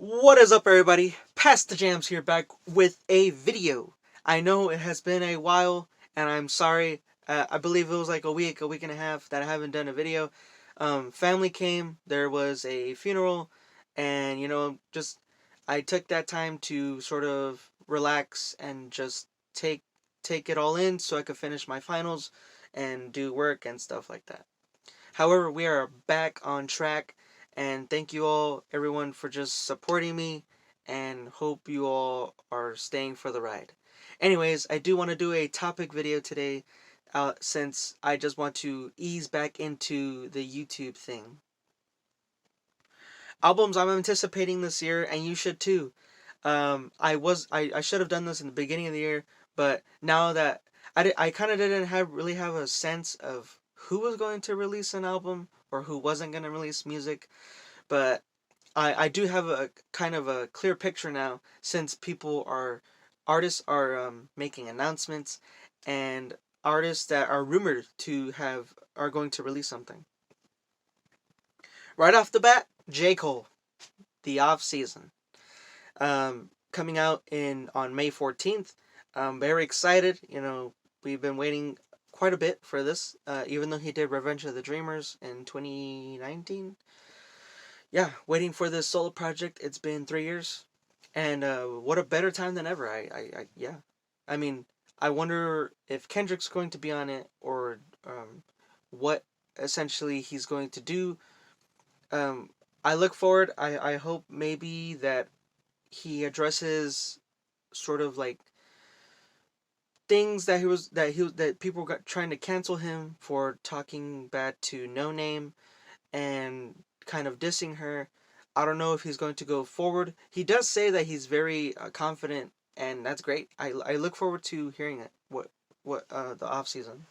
What is up, everybody? Pass the Jams here, back with a video. I know it has been a while, and I'm sorry. I believe it was like a week and a half that I haven't done a video. Family came, there was a funeral, and just I took that time to sort of relax and just take it all in so I could finish my finals and do work and stuff like that. However, we are back on track, and thank you all, everyone, for just supporting me, and hope you all are staying for the ride. Anyways, I do want to do a topic video today, since I just want to ease back into the YouTube thing. Albums I'm anticipating this year, and you should too. I should have done this in the beginning of the year, but now that I kind of didn't really have a sense of who was going to release an album or who wasn't going to release music, but I do have a kind of a clear picture now, since artists are making announcements, and artists that are rumored to have are going to release something. Right off the bat, J. Cole, The Off Season, coming out in on May 14th. I'm very excited. We've been waiting quite a bit for this, even though he did Revenge of the Dreamers in 2019. Yeah, waiting for this solo project. It's been 3 years, and what a better time than ever. Yeah. I mean, I wonder if Kendrick's going to be on it, or what essentially he's going to do. I look forward. I hope maybe that he addresses sort of like things that people got trying to cancel him for talking bad to No Name and kind of dissing her. I don't know if he's going to go forward. He does say that he's very confident, and that's great. I look forward to hearing it. What the off season.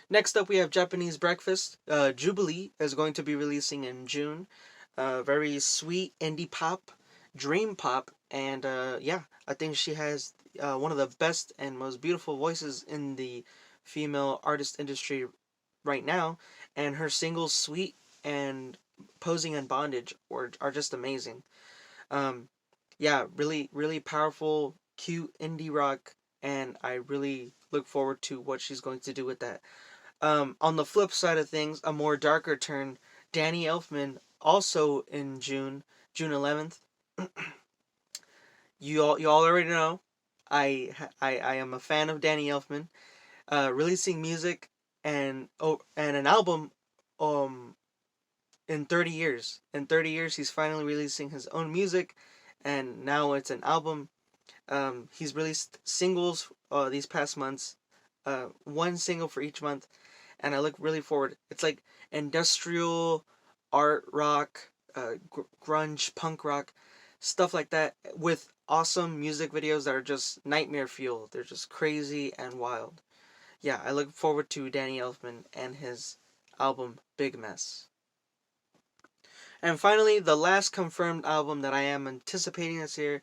Next up, we have Japanese Breakfast. Jubilee is going to be releasing in June. Very sweet indie pop, dream pop, and yeah, I think she has one of the best and most beautiful voices in the female artist industry right now, and her singles "Sweet" and "Posing in Bondage" are just amazing. Um, yeah, really, really powerful, cute indie rock, and I really look forward to what she's going to do with that. On the flip side of things, a more darker turn, Danny Elfman, also in June 11th. You all already know, I am a fan of Danny Elfman. Releasing music and an album, um in 30 years. In 30 years, he's finally releasing his own music, and now it's an album. He's released singles these past months, one single for each month, and I look really forward. It's like industrial art rock, grunge, punk rock, stuff like that, with awesome music videos that are just nightmare fuel. They're just crazy and wild. Yeah, I look forward to Danny Elfman and his album Big Mess. And finally, the last confirmed album that I am anticipating this year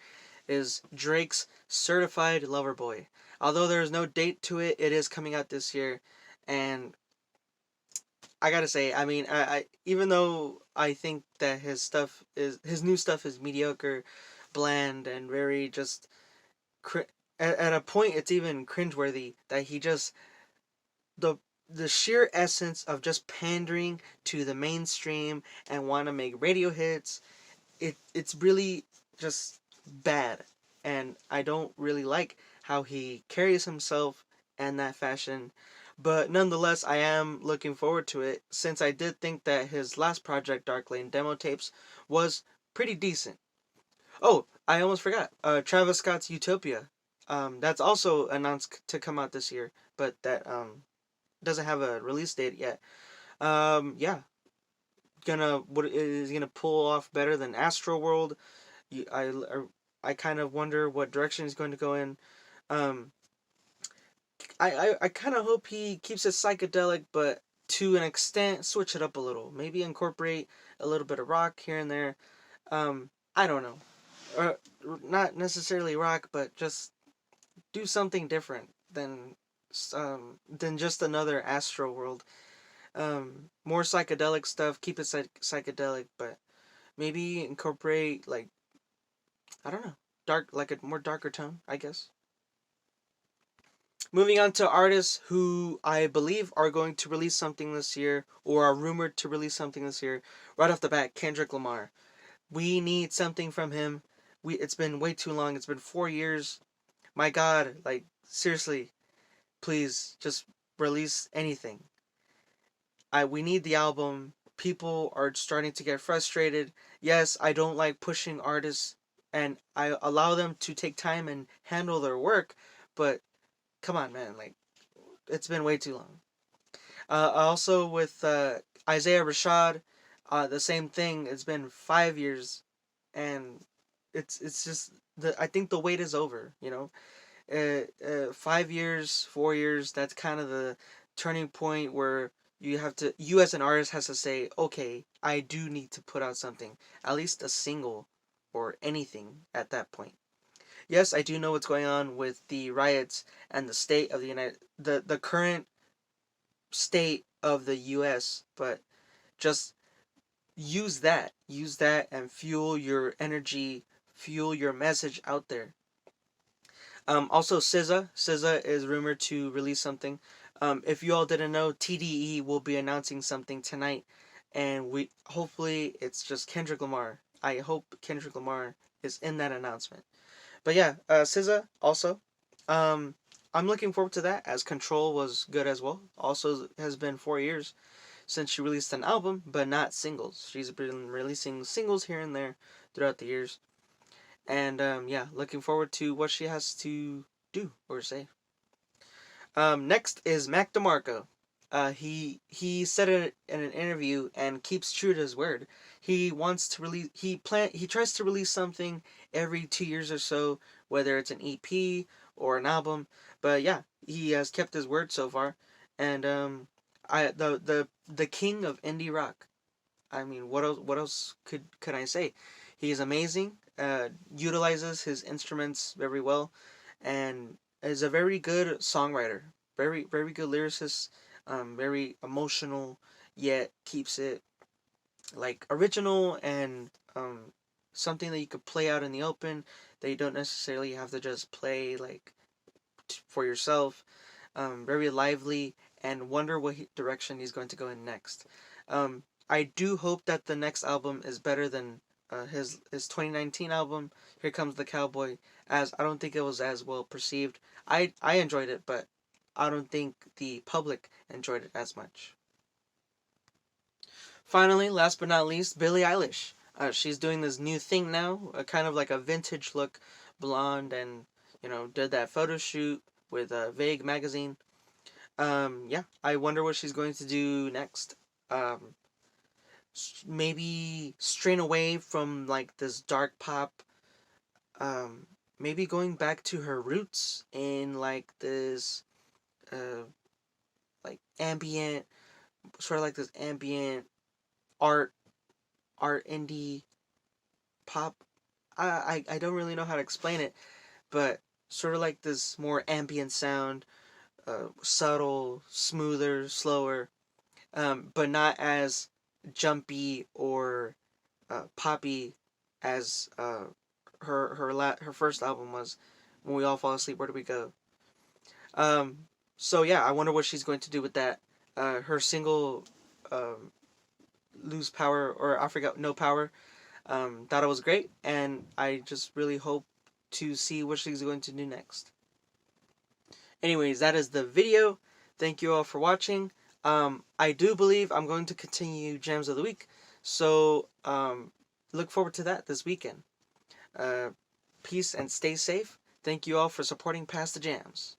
is Drake's Certified Lover Boy. Although there is no date to it, it is coming out this year, and I gotta say, I mean, I even though I think that his new stuff is mediocre, bland, and very just at a point it's even cringeworthy that he just the the sheer essence of just pandering to the mainstream and want to make radio hits. It's really just bad, and I don't really like how he carries himself in that fashion. But nonetheless, I am looking forward to it, since I did think that his last project, Dark Lane demo tapes, was pretty decent. Oh, I almost forgot. Travis Scott's Utopia. That's also announced to come out this year, but that doesn't have a release date yet. Yeah, what is gonna pull off better than Astro World? You, I kind of wonder what direction he's going to go in. Um, I kind of hope he keeps it psychedelic, but to an extent, switch it up a little. Maybe incorporate a little bit of rock here and there. I don't know. Not necessarily rock, but just do something different than just another Astro World. More psychedelic stuff. Keep it psychedelic, but Maybe incorporate like, I don't know, dark, like a more darker tone, I guess. Moving on to artists who I believe are going to release something this year or are rumored to release something this year. Right off the bat, Kendrick Lamar. We need something from him. It's been way too long. It's been 4 years. My God, like seriously, please just release anything. We need the album. People are starting to get frustrated. Yes, I don't like pushing artists and I allow them to take time and handle their work, but come on, man, like it's been way too long. Also with Isaiah Rashad, the same thing. It's been 5 years, and it's just the I think the wait is over. 5 years, 4 years. That's kind of the turning point where you as an artist has to say, okay, I do need to put out something, at least a single, or anything at that point. Yes, I do know what's going on with the riots and the state of the current state of the U.S., but just use that and fuel your energy, fuel your message out there. Also, SZA is rumored to release something. If you all didn't know, TDE will be announcing something tonight, and we hopefully it's just Kendrick Lamar. I hope Kendrick Lamar is in that announcement. But yeah, SZA also. Um, I'm looking forward to that, as Control was good as well. Also, has been 4 years since she released an album, but not singles. She's been releasing singles here and there throughout the years. And yeah, looking forward to what she has to do or say. Next is Mac DeMarco. He said it in an interview and keeps true to his word. He wants to release. He tries to release something every 2 years or so, whether it's an EP or an album. But yeah, he has kept his word so far. And the king of indie rock. I mean, what else could I say? He is amazing. Utilizes his instruments very well, and is a very good songwriter. Very good lyricist. Very emotional, yet keeps it like original and something that you could play out in the open. That you don't necessarily have to just play like for yourself. Very lively, and wonder what direction he's going to go in next. I do hope that the next album is better than his 2019 album, Here Comes the Cowboy, as I don't think it was as well perceived. I enjoyed it, but I don't think the public enjoyed it as much. Finally, last but not least, Billie Eilish. She's doing this new thing now, kind of like a vintage look, blonde, and did that photo shoot with Vague magazine. Yeah, I wonder what she's going to do next. Um, Maybe strain away from like this dark pop. Um, Maybe going back to her roots in like this, uh, like ambient, sort of like this ambient art, art indie pop. I don't really know how to explain it, but sort of like this more ambient sound, subtle, smoother, slower, but not as jumpy or poppy as her first album was. When We All Fall Asleep, Where Do We Go? So yeah, I wonder what she's going to do with that. Her single, um, Lose Power, or I forgot, No Power. Thought it was great, and I just really hope to see what she's going to do next. Anyways, that is the video. Thank you all for watching. I do believe I'm going to continue Jams of the Week, so look forward to that this weekend. Uh, Peace and stay safe. Thank you all for supporting Past the Jams.